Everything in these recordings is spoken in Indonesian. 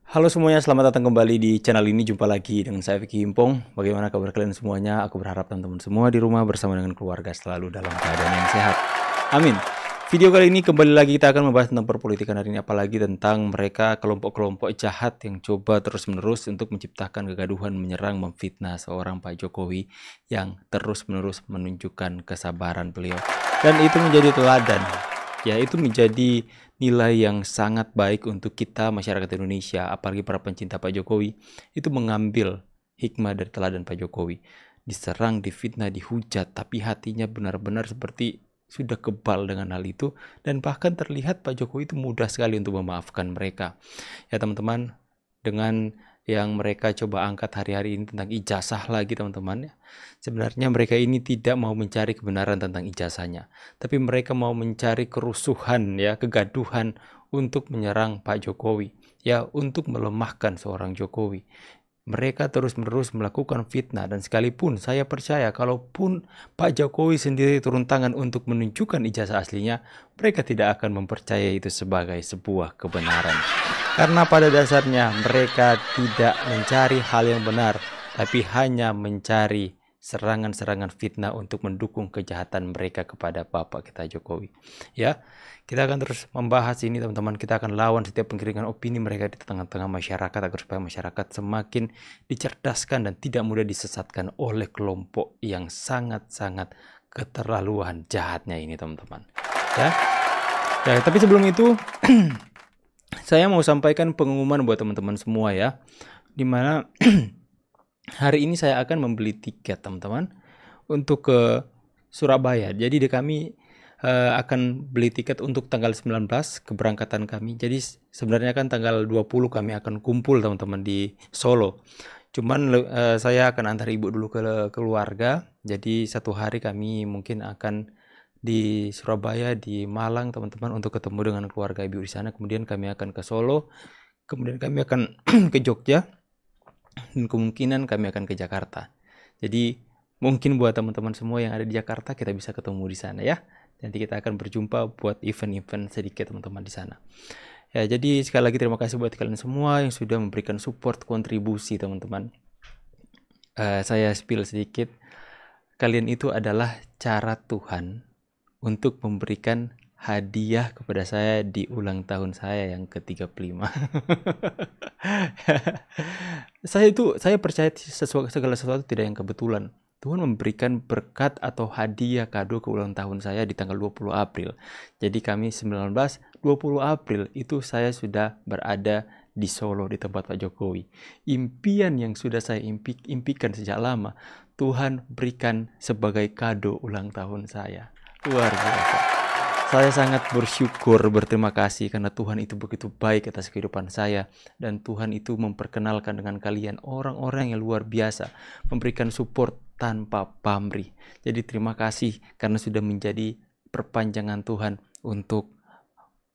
Halo semuanya, selamat datang kembali di channel ini. Jumpa lagi dengan saya Vicky Himpong. Bagaimana kabar kalian semuanya? Aku berharap teman-teman semua di rumah bersama dengan keluarga selalu dalam keadaan yang sehat. Amin. Video kali ini kembali lagi kita akan membahas tentang perpolitikan hari ini, apalagi tentang mereka kelompok-kelompok jahat yang coba terus-menerus untuk menciptakan kegaduhan, menyerang, memfitnah seorang Pak Jokowi yang terus-menerus menunjukkan kesabaran beliau. Dan itu menjadi teladan. Ya, itu menjadi nilai yang sangat baik untuk kita masyarakat Indonesia, apalagi para pencinta Pak Jokowi, itu mengambil hikmah dari teladan Pak Jokowi. Diserang, difitnah, dihujat, tapi hatinya benar-benar seperti sudah kebal dengan hal itu, dan bahkan terlihat Pak Jokowi itu mudah sekali untuk memaafkan mereka. Ya teman-teman, dengan yang mereka coba angkat hari-hari ini tentang ijazah lagi teman-teman, sebenarnya mereka ini tidak mau mencari kebenaran tentang ijazahnya, tapi mereka mau mencari kerusuhan, ya, kegaduhan untuk menyerang Pak Jokowi, ya, untuk melemahkan seorang Jokowi. Mereka terus-menerus melakukan fitnah, dan sekalipun saya percaya kalaupun Pak Jokowi sendiri turun tangan untuk menunjukkan ijazah aslinya, mereka tidak akan mempercayai itu sebagai sebuah kebenaran. Karena pada dasarnya mereka tidak mencari hal yang benar, tapi hanya mencari serangan-serangan fitnah untuk mendukung kejahatan mereka kepada Bapak kita Jokowi. Ya, kita akan terus membahas ini teman-teman. Kita akan lawan setiap penggiringan opini mereka di tengah-tengah masyarakat agar supaya masyarakat semakin dicerdaskan dan tidak mudah disesatkan oleh kelompok yang sangat-sangat keterlaluan jahatnya ini teman-teman. Ya, tapi sebelum itu saya mau sampaikan pengumuman buat teman-teman semua ya, dimana hari ini saya akan membeli tiket teman-teman untuk ke Surabaya. Jadi kami akan beli tiket untuk tanggal 19 keberangkatan kami. Jadi sebenarnya kan tanggal 20 kami akan kumpul teman-teman di Solo. Cuman saya akan antar ibu dulu ke keluarga. Jadi satu hari kami mungkin akan di Surabaya, di Malang teman-teman, untuk ketemu dengan keluarga ibu di sana. Kemudian kami akan ke Solo. Kemudian kami akan ke Jogja. Dan kemungkinan kami akan ke Jakarta. Jadi mungkin buat teman-teman semua yang ada di Jakarta kita bisa ketemu di sana ya. Nanti kita akan berjumpa buat event-event sedikit teman-teman di sana. Ya, jadi sekali lagi terima kasih buat kalian semua yang sudah memberikan support, kontribusi teman-teman. Saya spill sedikit. Kalian itu adalah cara Tuhan untuk memberikan hadiah kepada saya di ulang tahun saya yang ke-35. Saya percaya segala sesuatu tidak yang kebetulan. Tuhan memberikan berkat atau hadiah kado ke ulang tahun saya di tanggal 20 April. Jadi kami 20 April itu saya sudah berada di Solo di tempat Pak Jokowi. Impian yang sudah saya impikan sejak lama, Tuhan berikan sebagai kado ulang tahun saya. Luar biasa. Saya sangat bersyukur, berterima kasih karena Tuhan itu begitu baik atas kehidupan saya. Dan Tuhan itu memperkenalkan dengan kalian orang-orang yang luar biasa, memberikan support tanpa pamrih. Jadi terima kasih karena sudah menjadi perpanjangan Tuhan untuk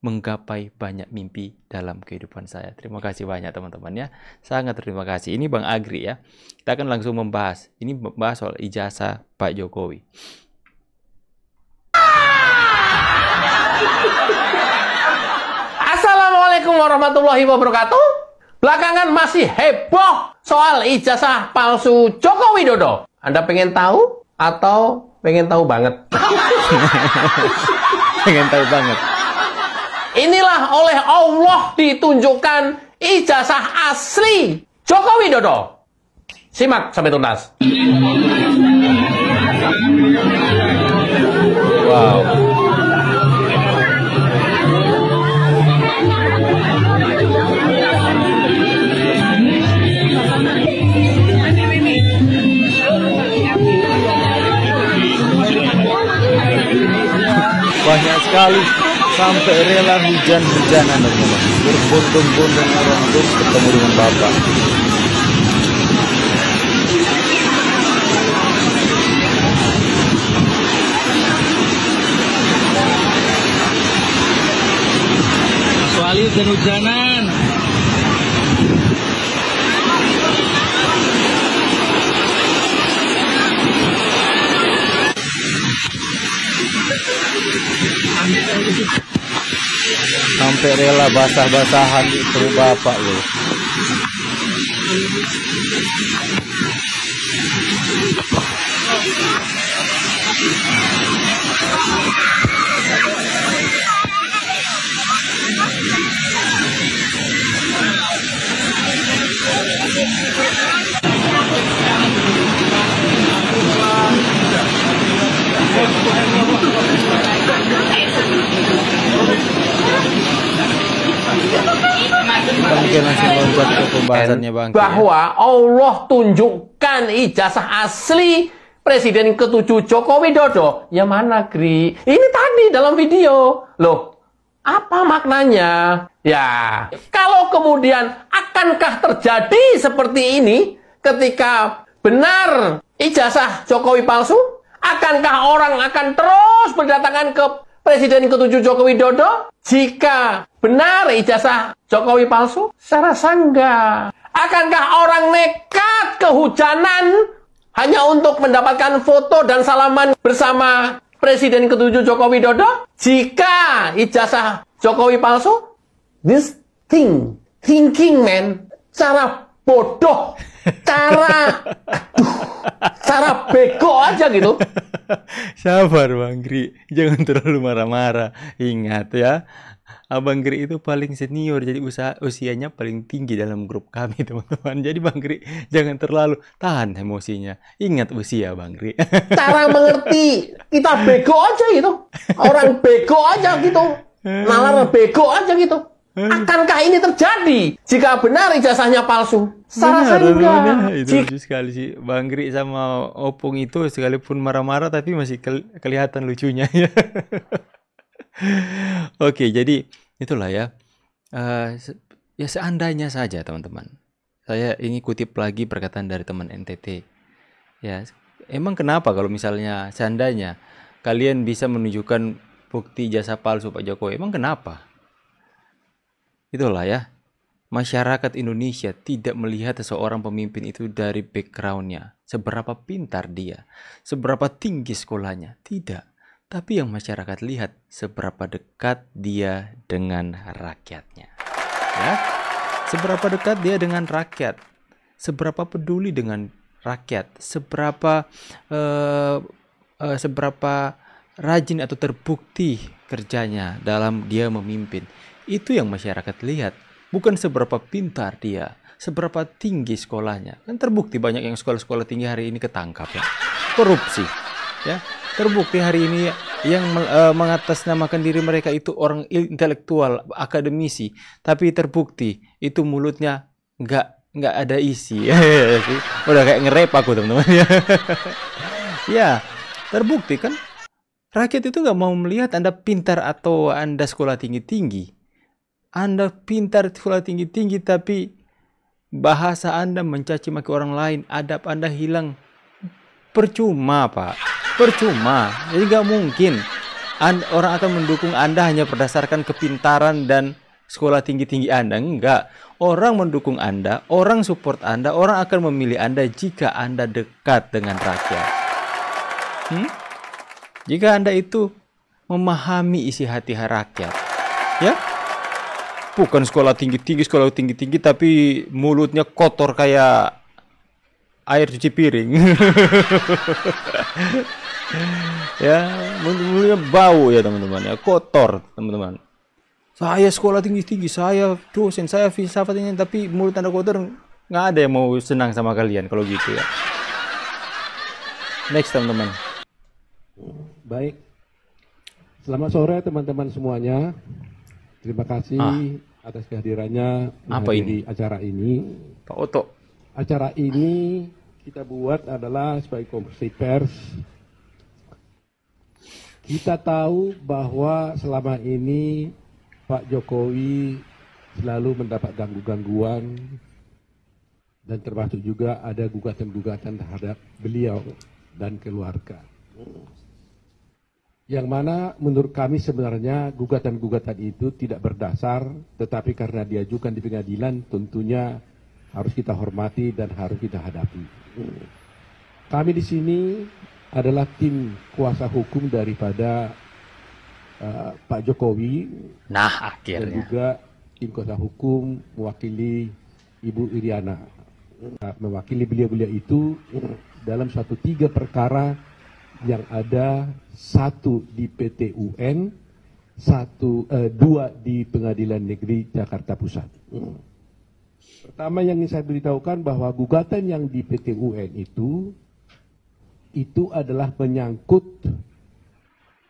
menggapai banyak mimpi dalam kehidupan saya. Terima kasih banyak teman-teman ya. Sangat terima kasih. Ini Bang Agri ya. Kita akan langsung membahas. Ini membahas soal ijazah Pak Jokowi. Assalamualaikum warahmatullahi wabarakatuh. Belakangan masih heboh soal ijazah palsu Joko Widodo. Anda pengen tahu atau pengen tahu banget? Pengen tahu banget. Inilah oleh Allah ditunjukkan ijazah asli Joko Widodo. Simak sampai tuntas. Wow. Banyak sekali sampai rela hujan-hujanan teman-teman, berbondong-bondong orang untuk bertemu dengan Bapak. Kecuali hujan-hujanan. Sampai sampai rela basah-basahan itu bapak loh. Mungkin langsung loncat ke pembahasannya Bang. Bahwa Allah tunjukkan ijazah asli Presiden ke-7 Joko Widodo. Ya mana, Gri? Ini tadi dalam video. Loh, apa maknanya? Ya, kalau kemudian akankah terjadi seperti ini ketika benar ijazah Jokowi palsu? Akankah orang akan terus berdatangan ke Presiden ke-7 Joko Widodo jika benar ijazah Jokowi palsu? Saya rasa enggak. Akankah orang nekat kehujanan hanya untuk mendapatkan foto dan salaman bersama Presiden ke-7 Joko Widodo jika ijazah Jokowi palsu? This thinking man, cara bodoh, cara bego aja gitu. Sabar Bang Gri, jangan terlalu marah-marah. Ingat ya, Abang Gri itu paling senior, jadi usianya paling tinggi dalam grup kami teman-teman. Jadi Bang Gri jangan terlalu tahan emosinya. Ingat usia Bang Gri. Cara mengerti, kita bego aja gitu. Orang bego aja gitu. Nalar bego aja gitu. Akankah ini terjadi jika benar ijazahnya palsu? Saya rasa enggak. Itu lucu sekali sih Bang Gri sama Opung itu, sekalipun marah-marah tapi masih kelihatan lucunya ya. Oke, jadi itulah ya. Ya seandainya saja teman-teman. Saya ingin kutip lagi perkataan dari teman NTT. Ya, emang kenapa kalau misalnya seandainya kalian bisa menunjukkan bukti jasa palsu Pak Jokowi? Emang kenapa? Itulah ya. Masyarakat Indonesia tidak melihat seseorang pemimpin itu dari backgroundnya, seberapa pintar dia, seberapa tinggi sekolahnya. Tidak. Tapi yang masyarakat lihat seberapa dekat dia dengan rakyatnya. Ya, seberapa dekat dia dengan rakyat, seberapa peduli dengan rakyat, seberapa rajin atau terbukti kerjanya dalam dia memimpin. Itu yang masyarakat lihat, bukan seberapa pintar dia, seberapa tinggi sekolahnya. Kan terbukti banyak yang sekolah-sekolah tinggi hari ini ketangkap ya, korupsi, ya. Terbukti hari ini yang mengatasnamakan diri mereka itu orang intelektual, akademisi, tapi terbukti itu mulutnya nggak ada isi. Udah kayak nge-rap aku teman-teman ya. Ya, terbukti kan rakyat itu nggak mau melihat Anda pintar atau Anda sekolah tinggi-tinggi. Anda pintar sekolah tinggi-tinggi tapi bahasa Anda mencaci maki orang lain, adab Anda hilang. Percuma Pak. Percuma, jadi gak mungkin orang akan mendukung Anda hanya berdasarkan kepintaran dan sekolah tinggi-tinggi Anda. Enggak, orang mendukung Anda, orang support Anda, orang akan memilih Anda jika Anda dekat dengan rakyat. Jika Anda itu memahami isi hati rakyat, ya, bukan sekolah tinggi-tinggi, tapi mulutnya kotor kayak air cuci piring. Ya, mulutnya bau ya teman-teman ya, kotor teman-teman. Saya sekolah tinggi-tinggi, saya dosen, saya filsafat ini, tapi mulut Anda kotor, nggak ada yang mau senang sama kalian kalau gitu ya. Next teman-teman. Baik, selamat sore teman-teman semuanya. Terima kasih atas kehadirannya menghadiri acara ini. Pak Oto. Acara ini kita buat adalah sebagai konferensi pers. Kita tahu bahwa selama ini Pak Jokowi selalu mendapat gangguan dan termasuk juga ada gugatan-gugatan terhadap beliau dan keluarga. Yang mana menurut kami sebenarnya gugatan-gugatan itu tidak berdasar, tetapi karena diajukan di pengadilan tentunya harus kita hormati dan harus kita hadapi. Kami di sini adalah tim kuasa hukum daripada Pak Jokowi Nah, dan akhirnya. juga tim kuasa hukum mewakili Ibu Iriana. Mewakili beliau-beliau itu dalam suatu 3 perkara yang ada, 1 di PT UN, 2 di Pengadilan Negeri Jakarta Pusat. Pertama yang ingin saya beritahukan bahwa gugatan yang di PT UN itu adalah menyangkut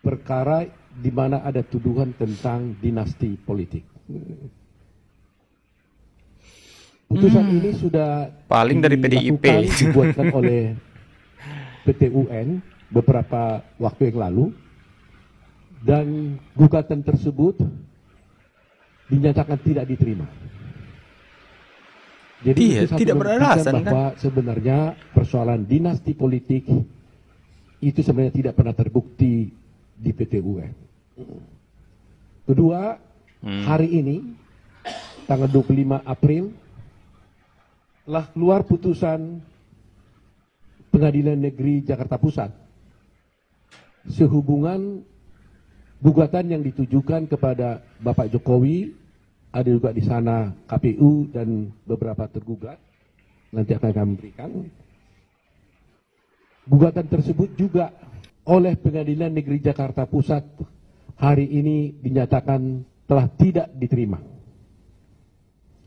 perkara di mana ada tuduhan tentang dinasti politik. Putusan ini sudah Paling dari PDIP. dibuatkan oleh PT UN beberapa waktu yang lalu, dan gugatan tersebut dinyatakan tidak diterima. Jadi Iya, itu satu tidak membuktikan beralasan, bahwa sebenarnya persoalan dinasti politik itu sebenarnya tidak pernah terbukti di PT UN. Kedua, hari ini tanggal 25 April telah keluar putusan Pengadilan Negeri Jakarta Pusat sehubungan gugatan yang ditujukan kepada Bapak Jokowi, ada juga di sana KPU dan beberapa tergugat, nanti akan kami berikan. Gugatan tersebut juga oleh Pengadilan Negeri Jakarta Pusat hari ini dinyatakan telah tidak diterima.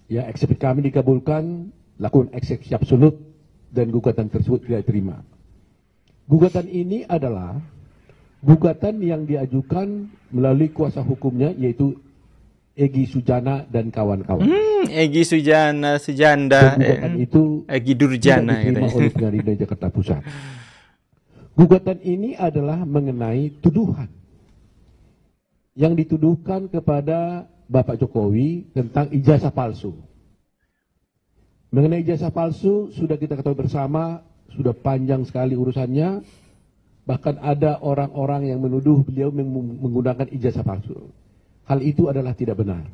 Ya, eksepsi kami dikabulkan, lakukan eksepsi absolut, dan gugatan tersebut tidak diterima. Gugatan ini adalah gugatan yang diajukan melalui kuasa hukumnya, yaitu Egy Sujana dan kawan-kawan. Egy Sujana, Sujanda, Dan gugatan itu Egy tidak Durjana diterima gitu. oleh Pengadilan Jakarta Pusat. Gugatan ini adalah mengenai tuduhan yang dituduhkan kepada Bapak Jokowi tentang ijazah palsu. Mengenai ijazah palsu sudah kita ketahui bersama, sudah panjang sekali urusannya. Bahkan ada orang-orang yang menuduh beliau menggunakan ijazah palsu. Hal itu adalah tidak benar.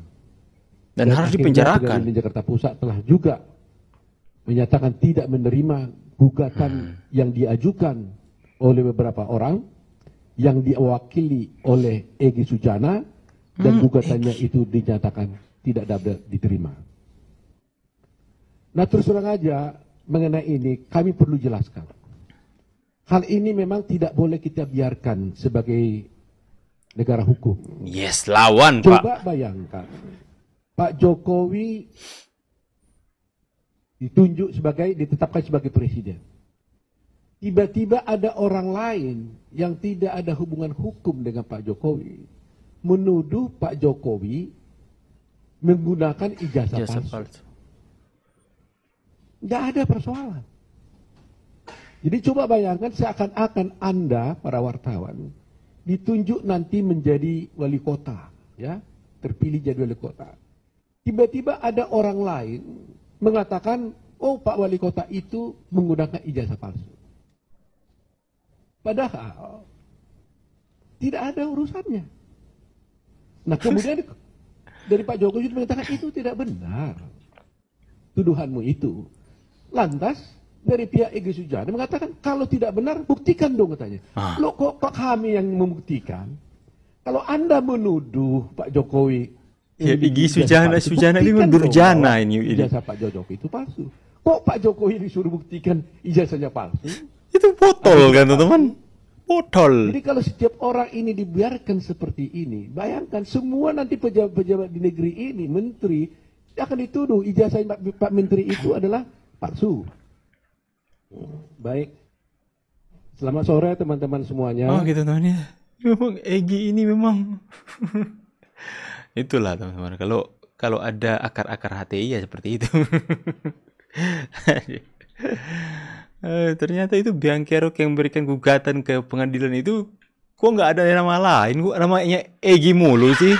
Dan harus akhirnya dipenjarakan. Pengadilan Jakarta Pusat telah juga menyatakan tidak menerima gugatan yang diajukan oleh beberapa orang yang diwakili oleh Egy Sujana, dan gugatannya itu dinyatakan tidak dapat diterima. Nah, terus terang aja mengenai ini kami perlu jelaskan. Hal ini memang tidak boleh kita biarkan sebagai negara hukum. Yes, lawan Pak. Coba bayangkan, Pak Jokowi ditetapkan sebagai presiden. Tiba-tiba ada orang lain yang tidak ada hubungan hukum dengan Pak Jokowi menuduh Pak Jokowi menggunakan ijazah palsu. Nggak ada persoalan. Jadi coba bayangkan seakan-akan Anda, para wartawan, ditunjuk nanti menjadi wali kota, ya, terpilih jadi wali kota. Tiba-tiba ada orang lain mengatakan, oh Pak Wali Kota itu menggunakan ijazah palsu. Padahal tidak ada urusannya. Nah, kemudian dari Pak Jokowi mengatakan itu tidak benar, tuduhanmu itu. Lantas dari pihak Egy Sujana mengatakan kalau tidak benar buktikan dong, katanya. Loh, kok kami yang membuktikan? Kalau Anda menuduh Pak Jokowi, Ya, Egy Sujana ini Durjana ini. Ijazah Pak Jokowi itu palsu. Kok Pak Jokowi disuruh buktikan ijazahnya palsu? Itu botol kan teman-teman? Botol. Jadi kalau setiap orang ini dibiarkan seperti ini, bayangkan semua nanti pejabat-pejabat di negeri ini, menteri, akan dituduh ijazah Pak Menteri itu adalah palsu. Baik. Selamat sore teman-teman semuanya. Oh gitu teman ya. Memang Egy ini memang itulah teman-teman. Kalau ada akar-akar HTI ya seperti itu. Ternyata itu Biang Kerok yang memberikan gugatan ke pengadilan itu, kok nggak ada nama lain, kok namanya Egy mulu sih.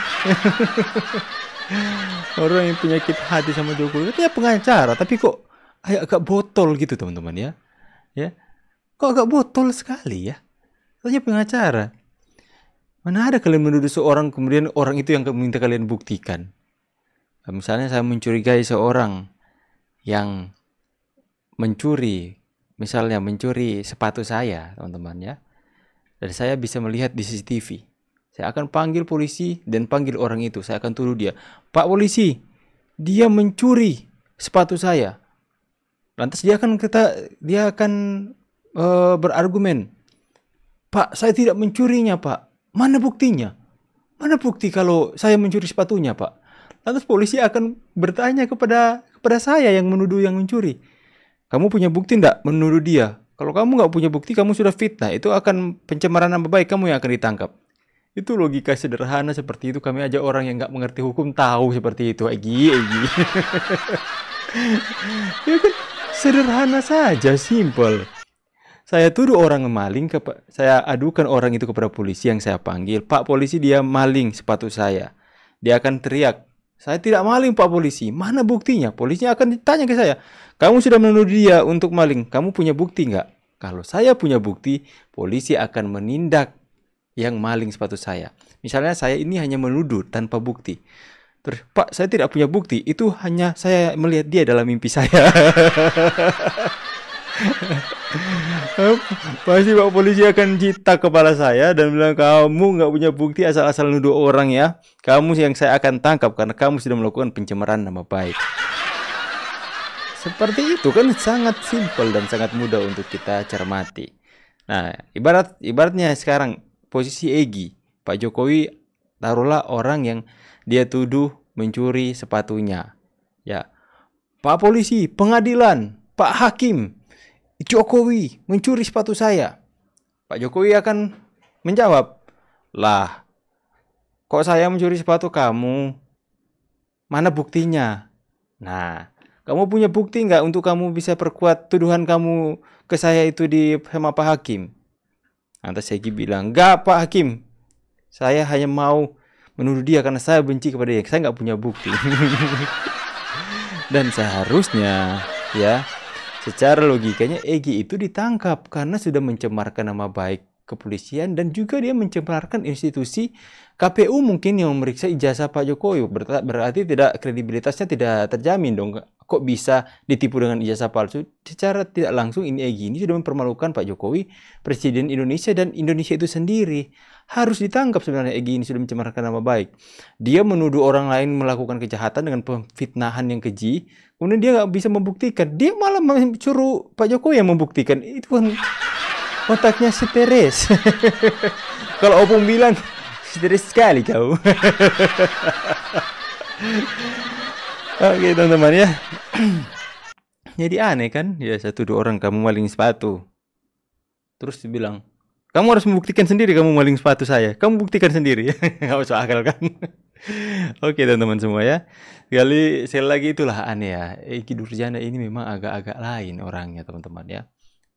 Orang yang penyakit hati sama Jokowi, katanya pengacara, tapi kok agak botol gitu teman-teman ya. Ya, kok agak botol sekali ya. Katanya pengacara. Mana ada kalian menuduh seorang kemudian orang itu yang minta kalian buktikan. Misalnya saya mencurigai seorang yang mencuri, misalnya mencuri sepatu saya, teman-teman ya. Dan saya bisa melihat di CCTV Saya akan panggil polisi dan panggil orang itu. Saya akan tuduh dia. Pak polisi, dia mencuri sepatu saya. Lantas dia akan berargumen, Pak, saya tidak mencurinya, Pak. Mana buktinya? Mana bukti kalau saya mencuri sepatunya, Pak? Lantas polisi akan bertanya kepada saya yang menuduh yang mencuri. Kamu punya bukti enggak menuduh dia? Kalau kamu nggak punya bukti, kamu sudah fitnah. Itu akan pencemaran nama baik, kamu yang akan ditangkap. Itu logika sederhana seperti itu. Kami aja orang yang nggak mengerti hukum tahu seperti itu. Egi. Ya kan, sederhana saja, simple. Saya tuduh orang maling, saya adukan orang itu kepada polisi yang saya panggil. Pak polisi, dia maling sepatu saya. Dia akan teriak, saya tidak maling Pak polisi. Mana buktinya? Polisinya akan ditanya ke saya, kamu sudah menuduh dia untuk maling, kamu punya bukti nggak? Kalau saya punya bukti, polisi akan menindak yang maling sepatu saya. Misalnya saya ini hanya menuduh tanpa bukti. Terus, Pak, saya tidak punya bukti. Itu hanya saya melihat dia dalam mimpi saya. Pasti Pak polisi akan jitak kepala saya dan bilang, kamu nggak punya bukti, asal-asal nuduh orang ya. Kamu yang saya akan tangkap karena kamu sudah melakukan pencemaran nama baik. Seperti itu kan, sangat simpel dan sangat mudah untuk kita cermati. Nah, ibaratnya sekarang posisi Egy, Pak Jokowi taruhlah orang yang dia tuduh mencuri sepatunya. Ya, Pak polisi, pengadilan, Pak hakim, Jokowi mencuri sepatu saya. Pak Jokowi akan menjawab, lah, kok saya mencuri sepatu kamu? Mana buktinya? Nah, kamu punya bukti nggak untuk kamu bisa perkuat tuduhan kamu ke saya itu sama Pak Hakim? Lantas Egy bilang, enggak Pak Hakim, saya hanya mau menuduh dia karena saya benci kepada dia, saya nggak punya bukti. Dan seharusnya, ya, secara logikanya Egy itu ditangkap karena sudah mencemarkan nama baik kepolisian dan juga dia mencemarkan institusi KPU mungkin yang memeriksa ijazah Pak Jokowi. Berarti kredibilitasnya tidak terjamin dong. Kok bisa ditipu dengan ijazah palsu? Secara tidak langsung ini Egy ini sudah mempermalukan Pak Jokowi, Presiden Indonesia dan Indonesia itu sendiri. Harus ditangkap sebenarnya Egy ini sudah mencemarkan nama baik. Dia menuduh orang lain melakukan kejahatan dengan pemfitnahan yang keji. Kemudian dia nggak bisa membuktikan. Dia malah suruh Pak Jokowi yang membuktikan. Itu kan otaknya stres. Kalau Opung bilang, stres sekali kau. Oke teman-teman ya. Jadi aneh kan? Ya, saya tuduh orang kamu maling sepatu. Terus dia bilang, kamu harus membuktikan sendiri kamu maling sepatu saya. Kamu buktikan sendiri. Gak masuk akal kan? Oke teman-teman semua ya. Sekali lagi itulah aneh ya. Egy Nurjana ini memang agak-agak lain orangnya teman-teman ya.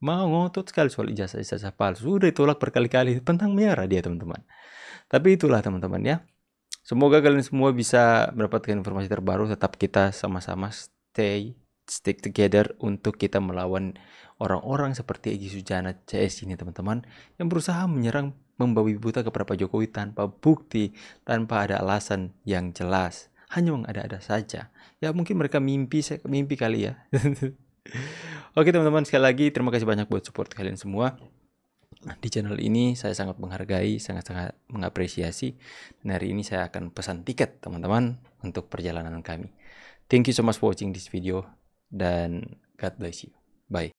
Mau ngotot sekali soal ijazah palsu. Sudah ditolak berkali-kali. Pantang menyerah dia teman-teman. Tapi itulah teman-teman ya. Semoga kalian semua bisa mendapatkan informasi terbaru. Tetap kita sama-sama stick together untuk kita melawan orang-orang seperti Egy Sujana CS ini teman-teman, yang berusaha menyerang, membabi buta kepada Pak Jokowi tanpa bukti, tanpa ada alasan yang jelas, hanya mengada-ada saja. Ya mungkin mereka mimpi kali ya. Oke teman-teman, sekali lagi terima kasih banyak buat support kalian semua di channel ini. Saya sangat menghargai, sangat-sangat mengapresiasi. Dan hari ini saya akan pesan tiket teman-teman untuk perjalanan kami. Thank you so much for watching this video dan God bless you. Bye.